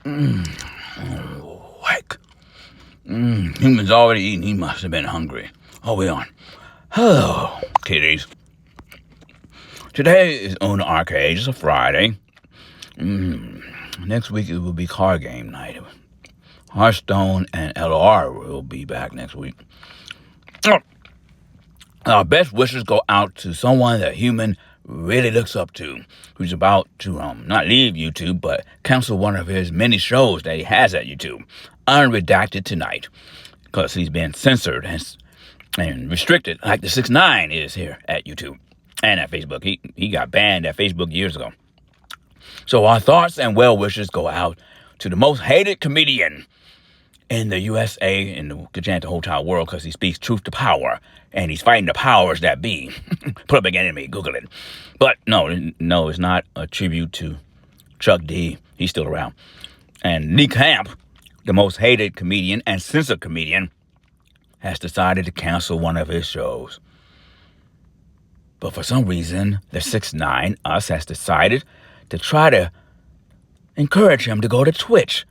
Heck. Human's already eaten. He must have been hungry. Oh, we on. Hello, kiddies. Today is Owner Arcade. It's a Friday. Next week it will be card game night. Hearthstone and LR will be back next week. Our best wishes go out to someone that human really looks up to, who's about to not leave YouTube, but cancel one of his many shows that he has at YouTube, unredacted tonight, because he's been censored and restricted, like the 6ix9ine is here at YouTube and at Facebook. He got banned at Facebook years ago. So our thoughts and well wishes go out to the most hated comedian in the USA and the whole entire world, because he speaks truth to power and he's fighting the powers that be. Public enemy, Google it. But no, it's not a tribute to Chuck D. He's still around. And Lee Camp, the most hated comedian and censored comedian, has decided to cancel one of his shows. But for some reason, the 6ix9ine, us, has decided to try to encourage him to go to Twitch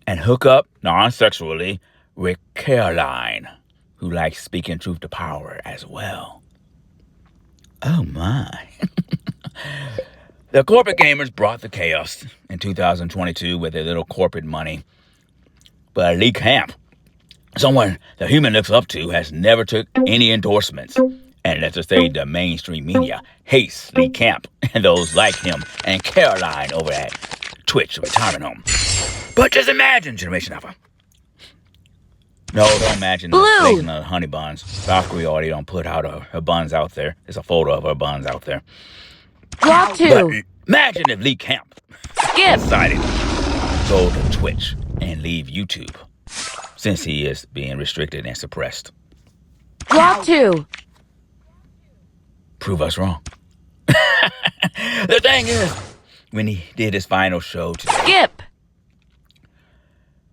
and hook up non-sexually with Caroline, who likes speaking truth to power as well. Oh my. The corporate gamers brought the chaos in 2022 with their little corporate money. But Lee Camp, someone the human looks up to, has never took any endorsements. And let's just say the mainstream media hates Lee Camp and those like him and Caroline over at Twitch retirement home. But just imagine, Generation Alpha. No, don't imagine the the honey buns. Valkyrie already don't put out her buns out there. There's a photo of her buns out there. Drop 2. But imagine if Lee Camp decided to go to Twitch and leave YouTube, since he is being restricted and suppressed. Drop 2. Prove us wrong. The thing is, when he did his final show today, Skip.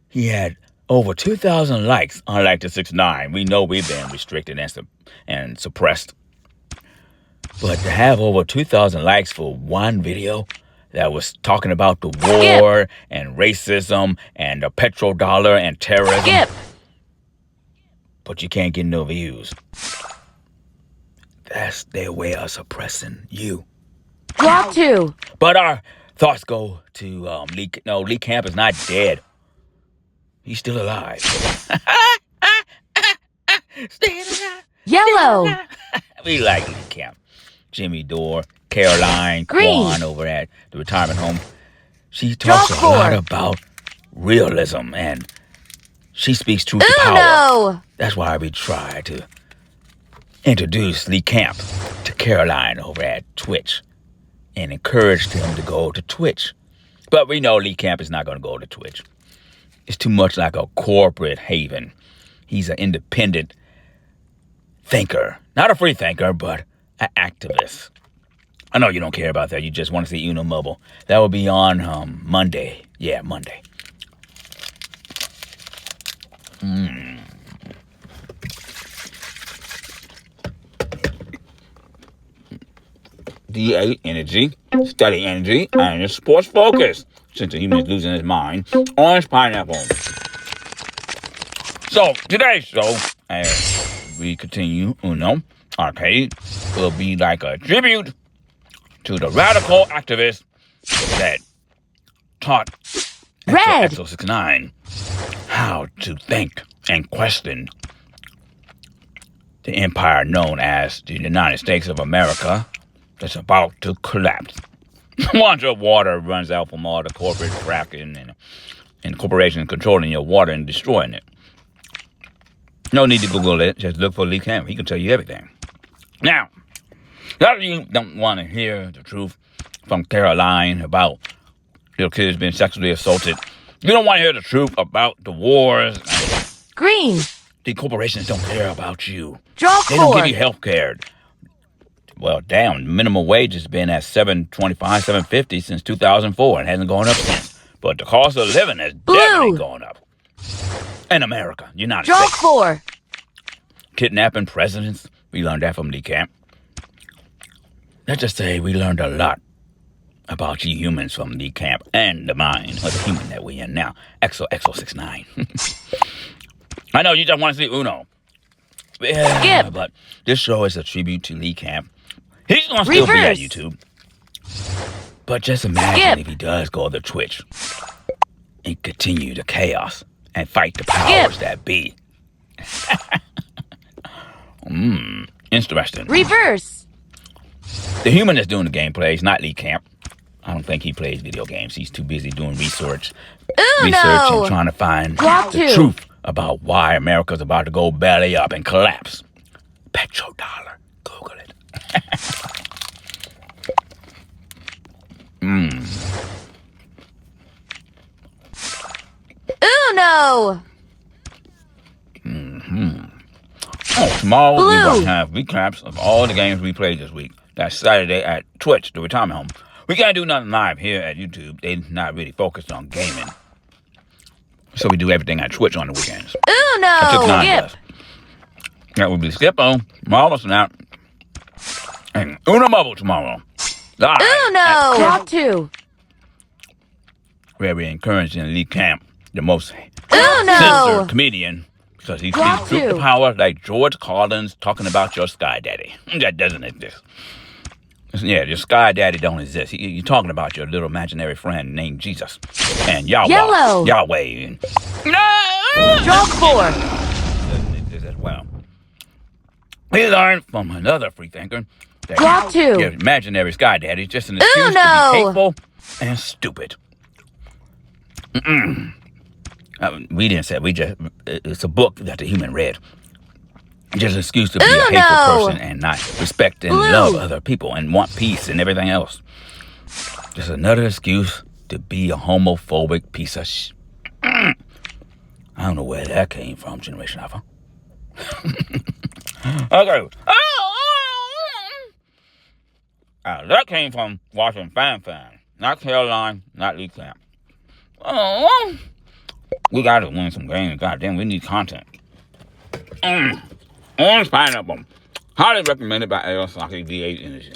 He had over 2,000 likes, unlike the 6ix9ine. We know we've been restricted and suppressed. But to have over 2,000 likes for one video that was talking about the war and racism and the petrodollar and terrorism. Skip. But you can't get no views. That's their way of suppressing you. Drop 2. But our thoughts go to Lee. No, Lee Camp is not dead. He's still alive. Still alive. Yellow. We like Lee Camp. Jimmy Dore, Caroline, Green. Kwan over at the retirement home. She talks a lot about realism, and she speaks truth to power. No. That's why we try to introduce Lee Camp to Caroline over at Twitch and encouraged him to go to Twitch. But we know Lee Camp is not going to go to Twitch. It's too much like a corporate haven. He's an independent thinker. Not a free thinker, but an activist. I know you don't care about that. You just want to see Uno Mobile. That will be on Monday. Yeah, Monday. D8 energy, steady energy, and a sports focus. Since the human is losing his mind, orange pineapple. So, today's show, as we continue Uno Arcade, will be like a tribute to the radical activists that taught Red. Exo 6ix9ine how to think and question the empire known as the United States of America that's about to collapse. Once your water runs out from all the corporate fracking and corporations controlling your water and destroying it. No need to Google it. Just look for Lee Camp. He can tell you everything. Now, a lot of you don't want to hear the truth from Caroline about little kids being sexually assaulted. You don't want to hear the truth about the wars. Green. The corporations don't care about you. Draw 4. They don't give you health care. Well, damn, minimum wage has been at $7.25, $7.50 since 2004 and hasn't gone up since. But the cost of living has definitely gone up. In America, United Draw States. 4. Kidnapping presidents. We learned that from Lee Camp. Let's just say we learned a lot about you humans from the camp and the mind of the human that we're in now. XOXO69. I know you just want to see Uno. Yeah, Skip. but this show is a tribute to Lee Camp. He's going to still be at Reverse. YouTube. But just imagine Skip. if he does go to Twitch and continue the chaos and fight the powers that be. Interesting. Reverse. The human that's doing the gameplay is not Lee Camp. I don't think he plays video games. He's too busy doing research and trying to find the truth about why America's about to go belly up and collapse. Petrodollar. Google it. Uno. Oh, tomorrow Blue. we're going to have recaps of all the games we played this week. That's Saturday at Twitch, the retirement home. We can't do nothing live here at YouTube. They're not really focused on gaming. So we do everything at Twitch on the weekends. Uno. Skip. That would be Skip on, Marvelous Snap, and Uno Mobile tomorrow. Live Uno. Draw 2. where we're encouraging Lee Camp, the most Uno. censored comedian, because he Draw speaks truth to 2. power like George Carlin's talking about your Sky Daddy. That doesn't exist. Yeah, your Sky Daddy don't exist. You're talking about your little imaginary friend named Jesus. And Yahweh. Yellow. Yahweh. And, Draw 4. doesn't exist as well. We learned from another freethinker that Draw 2. your imaginary Sky Daddy is just an excuse to be Uno. hateful and stupid. We didn't say, it's a book that the human read. Just an excuse to be a hateful person and not respect and love other people and want peace and everything else. Just another excuse to be a homophobic piece of I don't know where that came from, Generation Alpha. Okay. That came from watching Fan, not Caroline, not Lee Camp. We gotta win some games. Goddamn, we need content. Orange pineapple. Highly recommended by Ale Sake V8 Energy.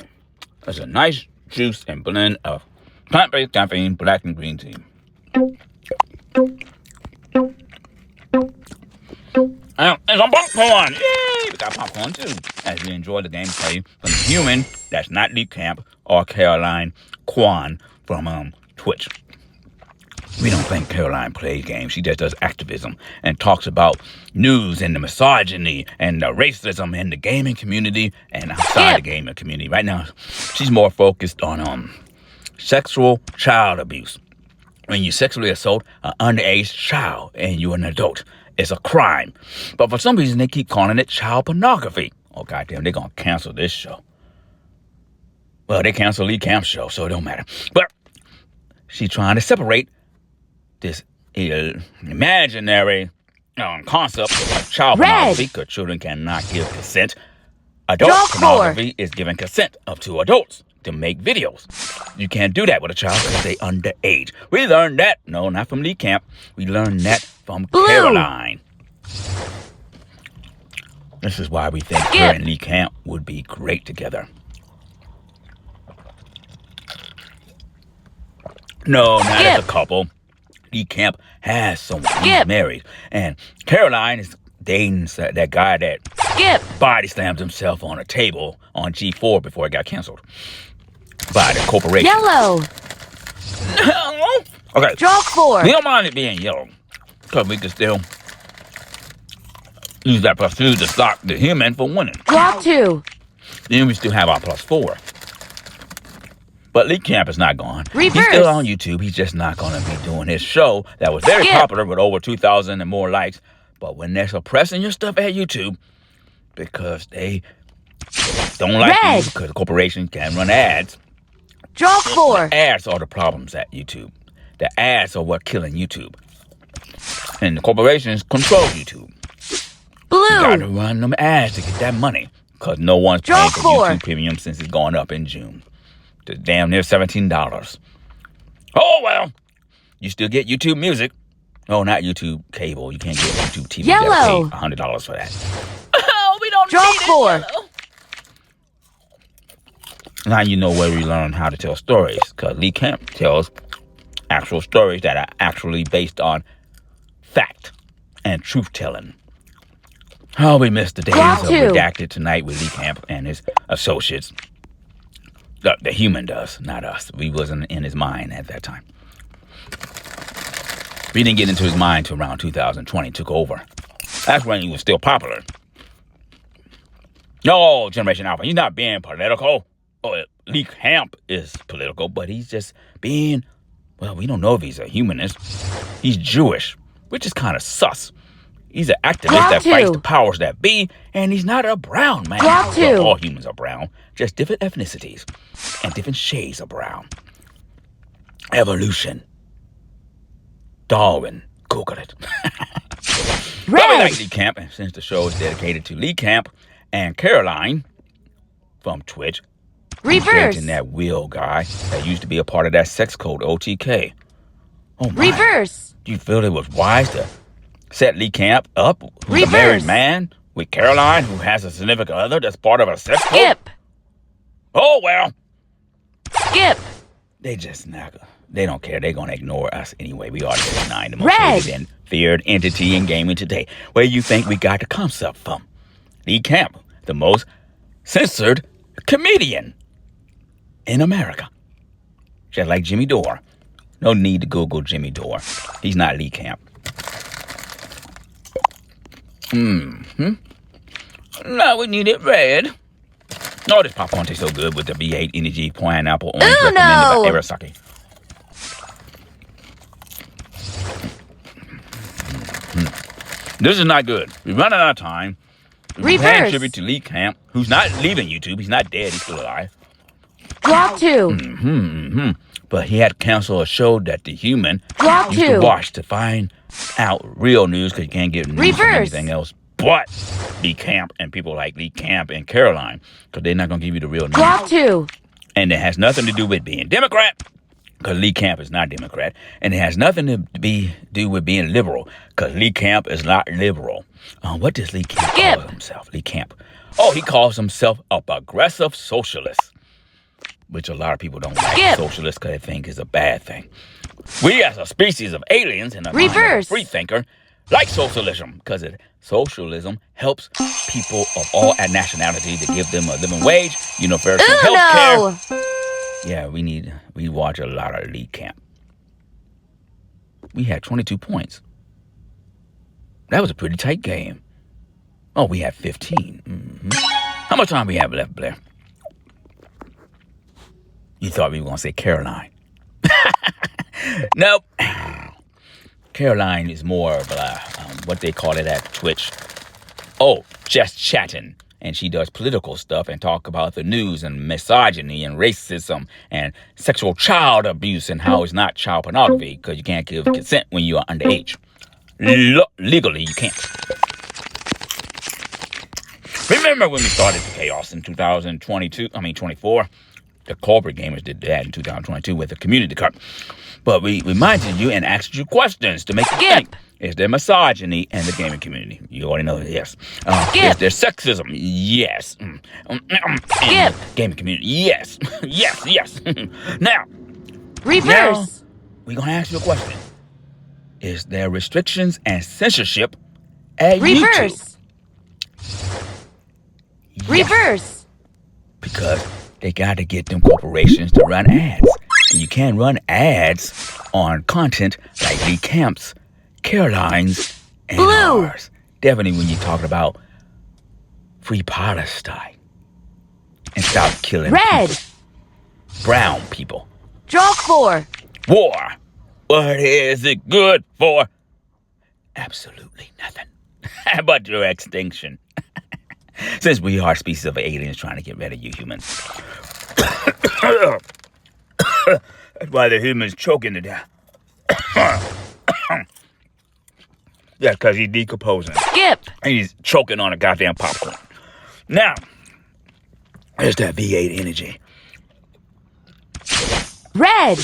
It's a nice juice and blend of plant-based caffeine, black and green tea. And some popcorn. Yay! We got popcorn too. As we enjoy the gameplay from the human that's not Lee Camp or Caroline Kwan from Twitch. We don't think Caroline plays games. She just does activism and talks about news and the misogyny and the racism in the gaming community and outside the gaming community. Right now, she's more focused on sexual child abuse. When you sexually assault an underage child and you're an adult, it's a crime. But for some reason, they keep calling it child pornography. Oh, goddamn, they're going to cancel this show. Well, they canceled Lee Camp's show, so it don't matter. But she's trying to separate this imaginary concept of child pornography, because children cannot give consent. Adult pornography is giving consent up to adults to make videos. You can't do that with a child because they underage. We learned that. No, not from Lee Camp. We learned that from Caroline. This is why we think her and Lee Camp would be great together. No, not as a couple. Lee Camp has someone. He's married. And Caroline is dating that guy that body slammed himself on a table on G4 before it got canceled by the corporation. Yellow. Okay. Draw 4. We don't mind it being yellow, because we can still use that +2 to stop the human from winning. Draw 2. Then we still have our +4. But Lee Camp is not gone. Reverse. He's still on YouTube. He's just not going to be doing his show that was very popular with over 2,000 and more likes. But when they're suppressing your stuff at YouTube because they don't like you, because the corporation can run ads. Draw 4. The ads are the problems at YouTube. The ads are what killing YouTube. And the corporations control YouTube. Blue. You got to run them ads to get that money, because no one's paying for YouTube Premium since it's gone up in June. Damn near $17. Oh, well. You still get YouTube Music. Oh, not YouTube Cable. You can't get YouTube TV. Yellow. You gotta pay $100 for that. Oh, we don't Draw need 4. It, Now you know where we learn how to tell stories, because Lee Camp tells actual stories that are actually based on fact and truth-telling. Oh, we missed the days Plot of two. Redacted tonight with Lee Camp and his associates. The human does, not us. We wasn't in his mind at that time. We didn't get into his mind till around 2020, took over. That's when he was still popular. No, Generation Alpha, he's not being political. Oh, Lee Camp is political, but he's just being, well, we don't know if he's a humanist. He's Jewish, which is kind of sus. He's an activist that fights the powers that be, and he's not a brown man. Well, all humans are brown, just different ethnicities and different shades of brown. Evolution. Darwin. Google it. But we like Lee Camp, and since the show is dedicated to Lee Camp and Caroline from Twitch, Reverse. And that Will guy that used to be a part of that sex code OTK. Oh my. Reverse. Do you feel it was wise to set Lee Camp up, who's a married man, with Caroline, who has a significant other that's part of a sex code? Skip. Oh, well. Skip. They just they don't care. They're going to ignore us anyway. We are the 9, the most hated and feared entity in gaming today. Where you think we got the concept from? Lee Camp, the most censored comedian in America. Just like Jimmy Dore. No need to Google Jimmy Dore. He's not Lee Camp. Now we need it red. Oh, this popcorn tastes so good with the V8 Energy Pineapple Orange recommended by Arasaki. This is not good. We're running out of time. We're paying tribute to Lee Camp, who's not leaving YouTube. He's not dead. He's still alive. Drop 2. But he had to cancel a show that the human used to watch to find out real news, because you can't get news from anything else but Lee Camp and people like Lee Camp and Caroline, because they're not going to give you the real news. Drop 2. And it has nothing to do with being Democrat, because Lee Camp is not Democrat. And it has nothing to do with being liberal, because Lee Camp is not liberal. What does Lee Camp call himself? Lee Camp. Oh, he calls himself a progressive socialist, which a lot of people don't like socialist because they think is a bad thing. We as a species of aliens and a free thinker like socialism, because socialism helps people of all nationality to give them a living wage, universal health care. Yeah, we watch a lot of Lee Camp. We had 22 points. That was a pretty tight game. Oh, we had 15. How much time we have left, Blair? You thought we were going to say Caroline. Nope. Caroline is more of what they call it at Twitch. Oh, just chatting. And she does political stuff and talk about the news and misogyny and racism and sexual child abuse and how it's not child pornography, because you can't give consent when you are underage. Legally, you can't. Remember when we started the chaos in 24? The corporate gamers did that in 2022 with the community cut. But we reminded you and asked you questions to make you think. Is there misogyny in the gaming community? You already know that, yes. Is there sexism? Yes. In the gaming community? Yes. yes. Now, we're going to ask you a question. Is there restrictions and censorship at YouTube? Yes. Because they got to get them corporations to run ads. And you can't run ads on content like Lee Camp's, Caroline's, and ours. Definitely when you're talking about free Palestine. And stop killing people. Brown people. Draw 4. War. What is it good for? Absolutely nothing. But your extinction. Since we are a species of aliens trying to get rid of you humans. That's why the human's choking to death. Yeah, because he's decomposing. Skip. And he's choking on a goddamn popcorn. Now, there's that V8 energy. Red.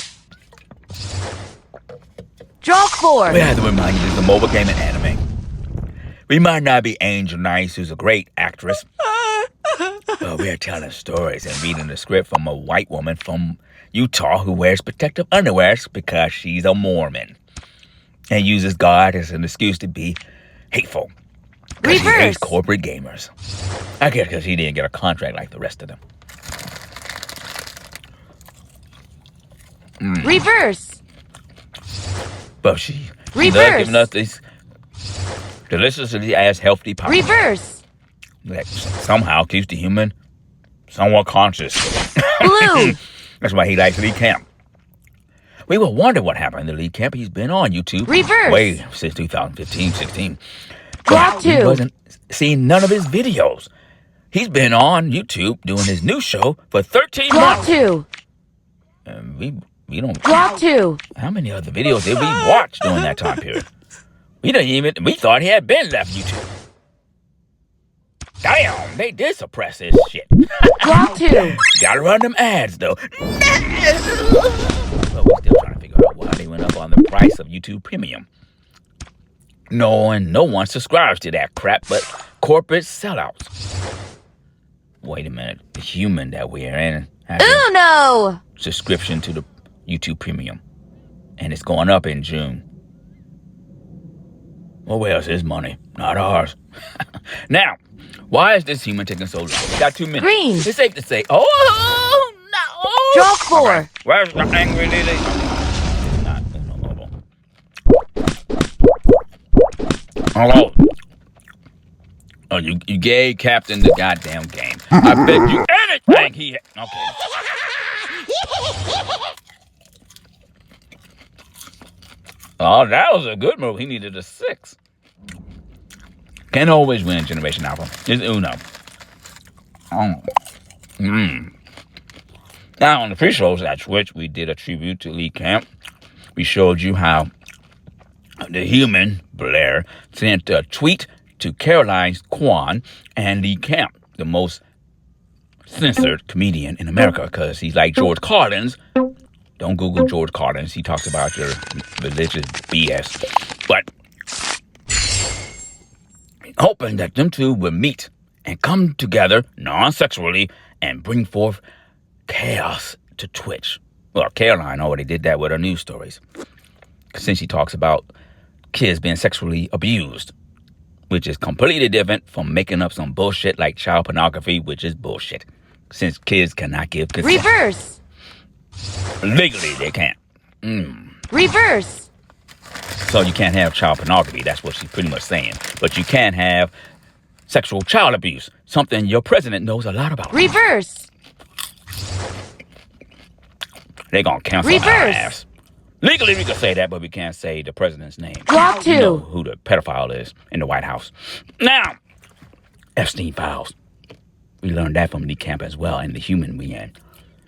Draw 4. We have to remind you this is a mobile game and anime. We might not be Angel Nice, who's a great actress. We're telling stories and reading the script from a white woman from Utah who wears protective underwear because she's a Mormon and uses God as an excuse to be hateful. Because she hates corporate gamers. I guess because she didn't get a contract like the rest of them. Reverse. But she loves giving us these deliciously as healthy popcorn. Reverse. That somehow keeps the human somewhat conscious. Blue. That's why he likes Lee Camp. We will wonder what happened to Lee Camp. He's been on YouTube way since 2015, 16. Block 2. We wasn't seeing none of his videos. He's been on YouTube doing his new show for 13 months. Block 2. And we don't. Block 2. How many other videos did we watch during that time period? We thought he had been left YouTube. Damn, they did suppress this shit. Block 2. Gotta run them ads though. But we're still trying to figure out why they went up on the price of YouTube Premium. No one subscribes to that crap but corporate sellouts. Wait a minute. The human that we're in has Uno. subscription to the YouTube Premium. And it's going up in June. Well, where's his money? Not ours. Now, why is this human taking so long? We got 2 minutes. Green. It's safe to say, oh, no. Draw 4. Okay. Where's the angry lady? It's not. Hello. Oh, you gave Captain the goddamn game. I bet you anything he... Okay. Oh, that was a good move. He needed a 6. Can't always win Generation Alpha. It's Uno. Now, on the pre-shows at Twitch, we did a tribute to Lee Camp. We showed you how the human, Blair, sent a tweet to Caroline Kwan and Lee Camp, the most censored comedian in America, because he's like George Carlin's. Don't Google George Carlin's. He talks about your religious BS. But hoping that them two would meet and come together non-sexually and bring forth chaos to Twitch. Well, Caroline already did that with her news stories. Since she talks about kids being sexually abused, which is completely different from making up some bullshit like child pornography, which is bullshit. Since kids cannot give consent. Reverse. Legally, they can't. Reverse. So you can't have child pornography. That's what she's pretty much saying. But you can have sexual child abuse, something your president knows a lot about. Reverse. They're going to cancel our ass. Legally, we can say that, but we can't say the president's name. Block 2. You know who the pedophile is in the White House. Now, Epstein files. We learned that from Lee Camp as well, and the human we in.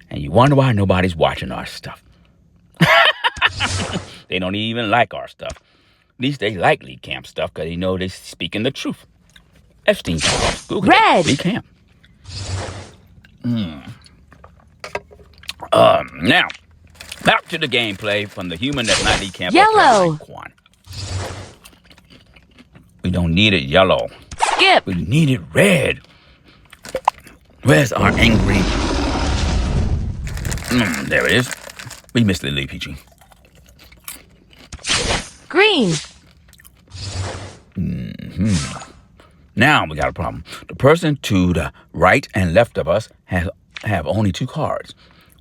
And you wonder why nobody's watching our stuff. They don't even like our stuff. At least they like Lee Camp stuff because they know they're speaking the truth. Epstein files. Google Red. it. Lee Camp. Now, back to the gameplay from the human that's not Lee Camp. Yellow. We don't need it yellow. Skip. We need it red. Where's our angry... there it is. We missed the Lee Peachy. Green. Now we got a problem. The person to the right and left of us have only 2 cards.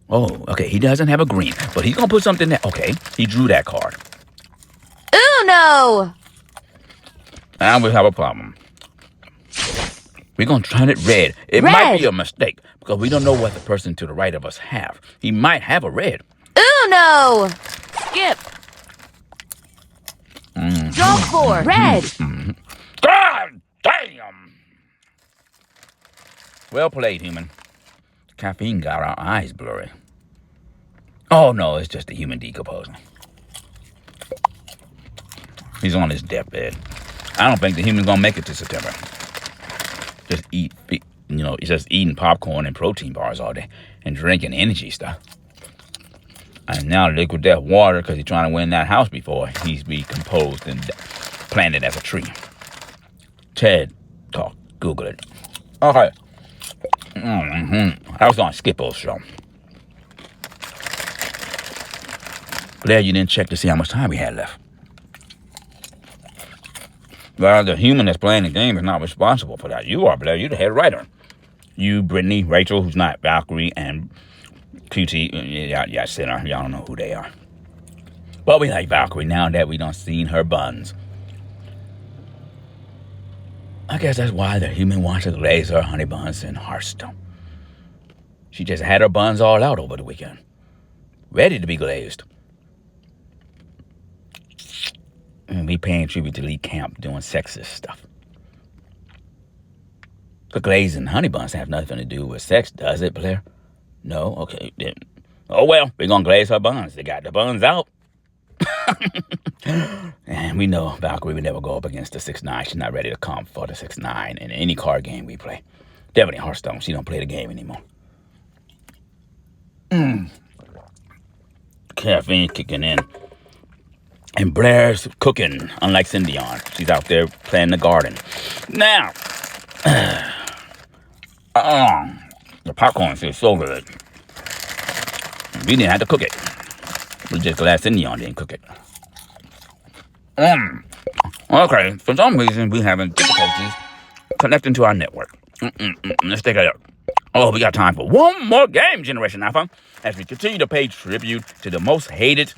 Oh, okay. He doesn't have a green, but he's going to put something there. Okay, he drew that card. Uno. Now we have a problem. We're going to turn it red. It might be a mistake because we don't know what the person to the right of us have. He might have a red. Uno. Skip. Draw 4. Red. God damn. Well played, human. Caffeine got our eyes blurry. Oh, no, it's just the human decomposing. He's on his deathbed. I don't think the human's going to make it to September. Just eating popcorn and protein bars all day and drinking energy stuff. And now liquid death water because he's trying to win that house before he's decomposed and planted as a tree. TED Talk. Google it. Okay. I was on Skippo's show. Glad you didn't check to see how much time we had left. Well, the human that's playing the game is not responsible for that. You are, Blair. You're the head writer. You, Brittany, Rachel, who's not, Valkyrie, and QT. Yeah, Sinner. Y'all don't know who they are. But we like Valkyrie now that we done seen her buns. I guess that's why the human wants to glaze her honey buns in Hearthstone. She just had her buns all out over the weekend. Ready to be glazed. And we paying tribute to Lee Camp doing sexist stuff. The glazing honey buns have nothing to do with sex, does it, Blair? No? Okay. Then. Oh, well, we're going to glaze her buns. They got the buns out. And we know Valkyrie would never go up against the 6'9". She's not ready to come for the 6'9" in any card game we play. Definitely Hearthstone. She don't play the game anymore. Caffeine kicking in. And Blair's cooking, unlike Cyndion. She's out there playing the garden. Now, the popcorn feels so good. We didn't have to cook it. We just glad Cyndion didn't cook it. Okay, for some reason we having difficulties connecting to our network. Let's take a look. Oh, we got time for one more game, Generation Alpha, as we continue to pay tribute to the most hated,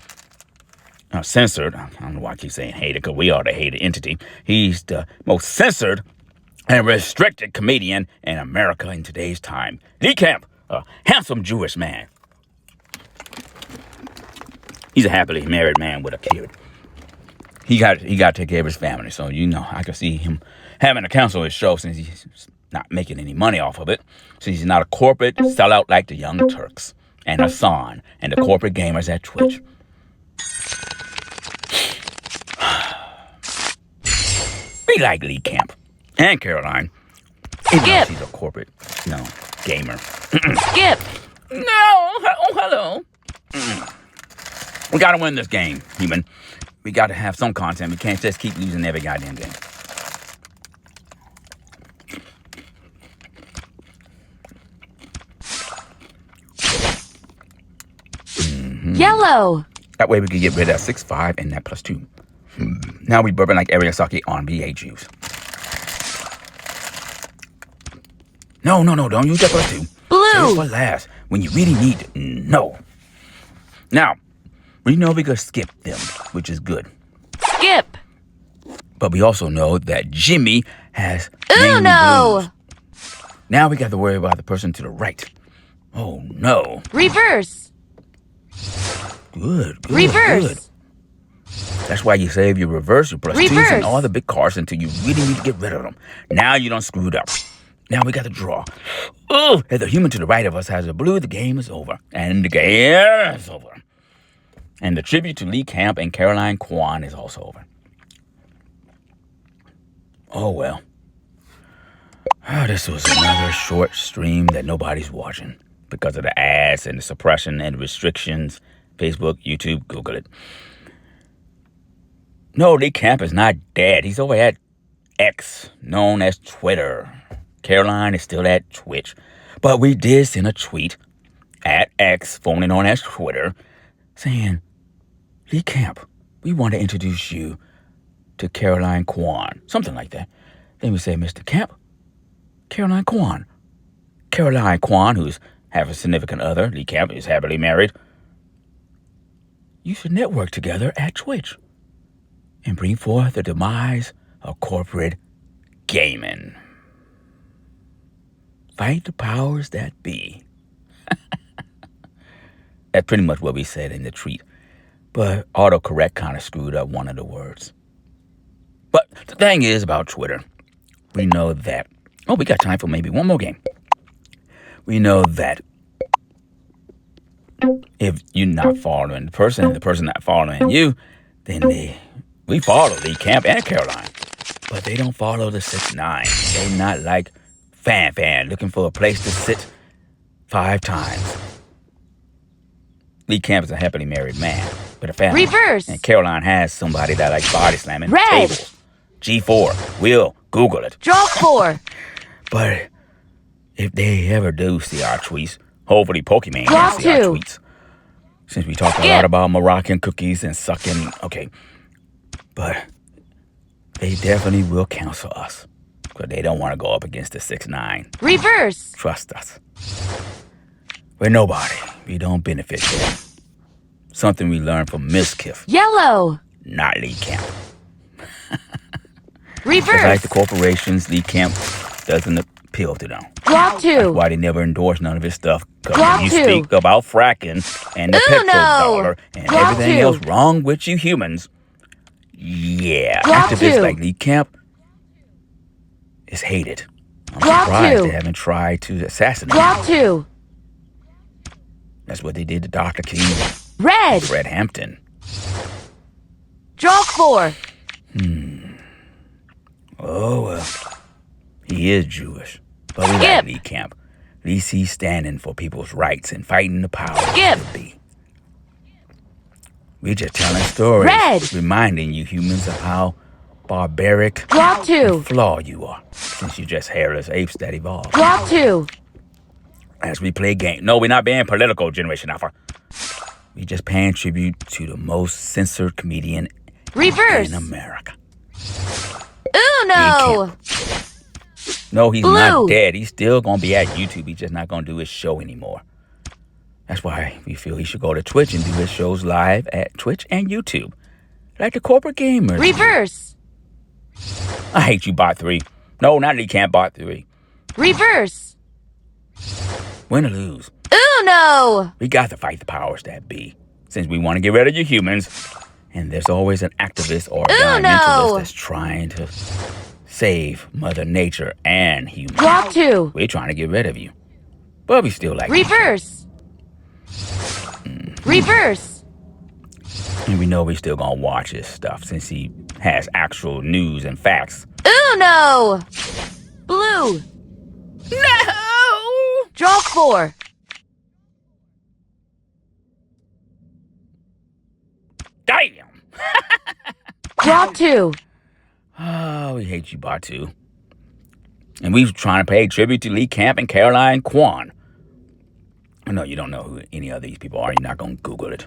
censored, I don't know why I keep saying hated, because we are the hated entity. He's the most censored and restricted comedian in America in today's time. Lee Camp, a handsome Jewish man. He's a happily married man with a kid. He got to take care of his family, so I can see him having to cancel his show since he's not making any money off of it. Since he's not a corporate sellout like the Young Turks and Hassan and the corporate gamers at Twitch. We like Lee Camp and Caroline. Even though she's a corporate, gamer. Skip. No. Oh, hello. We gotta win this game, human. We gotta have some content. We can't just keep losing every goddamn game. Yellow. That way we can get rid of that 6-5 and that +2. Now we burping like Ariasaki on BA juice. No, don't use that +2. Blue. Save it for last, when you really need it. No. Now, we know we could skip them, which is good. Skip. But we also know that Jimmy has Uno. blues. Now we got to worry about the person to the right. Oh, no. Reverse. Good. Reverse. That's why you save your reverse, your +2s, Reverse. and all the big cards until you really need to get rid of them. Now you done screwed up. Now we got to draw. Oh, if the human to the right of us has a blue, the game is over. And the game is over. And the tribute to Lee Camp and Caroline Kwan is also over. Oh, well. This was another short stream that nobody's watching because of the ads and the suppression and restrictions. Facebook, YouTube, Google it. No, Lee Camp is not dead. He's over at X, known as Twitter. Caroline is still at Twitch. But we did send a tweet at X, formerly known as Twitter, saying, Lee Camp, we want to introduce you to Caroline Kwan. Something like that. Then we say, Mr. Camp, Caroline Kwan. Caroline Kwan, who's have a significant other, Lee Camp, is happily married. You should network together at Twitch and bring forth the demise of corporate gaming. Fight the powers that be. That's pretty much what we said in the tweet. But autocorrect kind of screwed up one of the words. But the thing is about Twitter, we know that, we got time for maybe one more game. We know that if you're not following the person and the person not following you, then we follow Lee Camp and Caroline. But they don't follow the 6'9". They not like fan looking for a place to sit 5 times. Lee Camp is a happily married man with a family. Reverse. And Caroline has somebody that likes body slamming. Red. Tables. G4. We'll Google it. Draw 4. But If they ever do see our tweets, hopefully Pokemon Drop can see our two. tweets. Since we talked a Skip. lot about Moroccan cookies and sucking, okay. But they definitely will cancel us. Because they don't want to go up against the 6'9". Reverse. Trust us. We're nobody. We don't benefit from it. Something we learned from Miss Kiff, Yellow. not Lee Camp. Reverse. Just like the corporations, Lee Camp doesn't appeal to them. Drop two. Why they never endorse none of his stuff. Because Drop when you two. speak about fracking and the Uno. petrodollar and Drop everything two. else wrong with you humans, yeah, Drop activists two. like Lee Camp is hated. I'm Drop surprised two. they haven't tried to assassinate Drop him. two. That's what they did to Dr. King, Red. Fred Hampton. Drop four. Oh, well, he is Jewish. But we like Skip. Lee Camp. At least he's standing for people's rights and fighting the power Skip. that be. We just telling stories, Red. reminding you humans of how barbaric Drop two. and flawed you are, since you're just hairless apes that evolved. Drop two. As we play game. No, we're not being political, Generation Alpha. We just paying tribute to the most censored comedian Reverse. in America. Uno. No, he's Blue. not dead. He's still going to be at YouTube. He's just not going to do his show anymore. That's why we feel he should go to Twitch and do his shows live at Twitch and YouTube. Like the corporate gamers. Reverse. I hate you, Bot 3. No, not Lee Camp, Bot 3. Reverse. Win or lose. Uno. We got to fight the powers that be. Since we want to get rid of you humans. And there's always an activist or environmentalist that's trying to save Mother Nature and humans. Drop two. We're trying to get rid of you. But we still like you. Reverse. Reverse. And we know we're still going to watch his stuff since he has actual news and facts. Uno. Blue. No! Drop four. Damn! Drop two. Oh, we hate you, Batu. And we trying to pay tribute to Lee Camp and Caroline Kwan. I know you don't know who any of these people are. You're not going to Google it.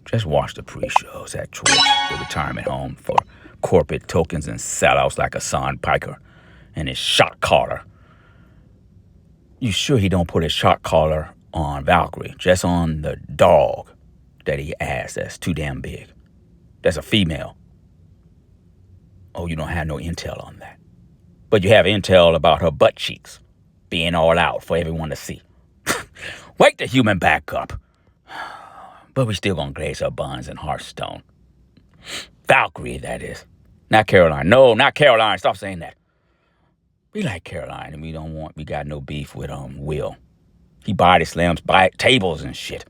Just watch the pre-shows at Twitch, the retirement home for corporate tokens and sellouts like Hassan Piker and his shot caller. You sure he don't put his shot caller on Valkyrie, just on the dog that he has that's too damn big? That's a female. Oh, you don't have no intel on that. But you have intel about her butt cheeks being all out for everyone to see. Wake the human back up. But we still gonna glaze her buns in Hearthstone. Valkyrie, that is. Not Caroline. No, not Caroline. Stop saying that. We like Caroline, and we got no beef with Will. He body slams by tables and shit.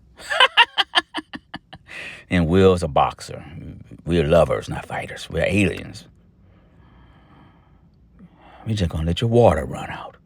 And Will's a boxer. We're lovers, not fighters. We're aliens. We're just gonna let your water run out.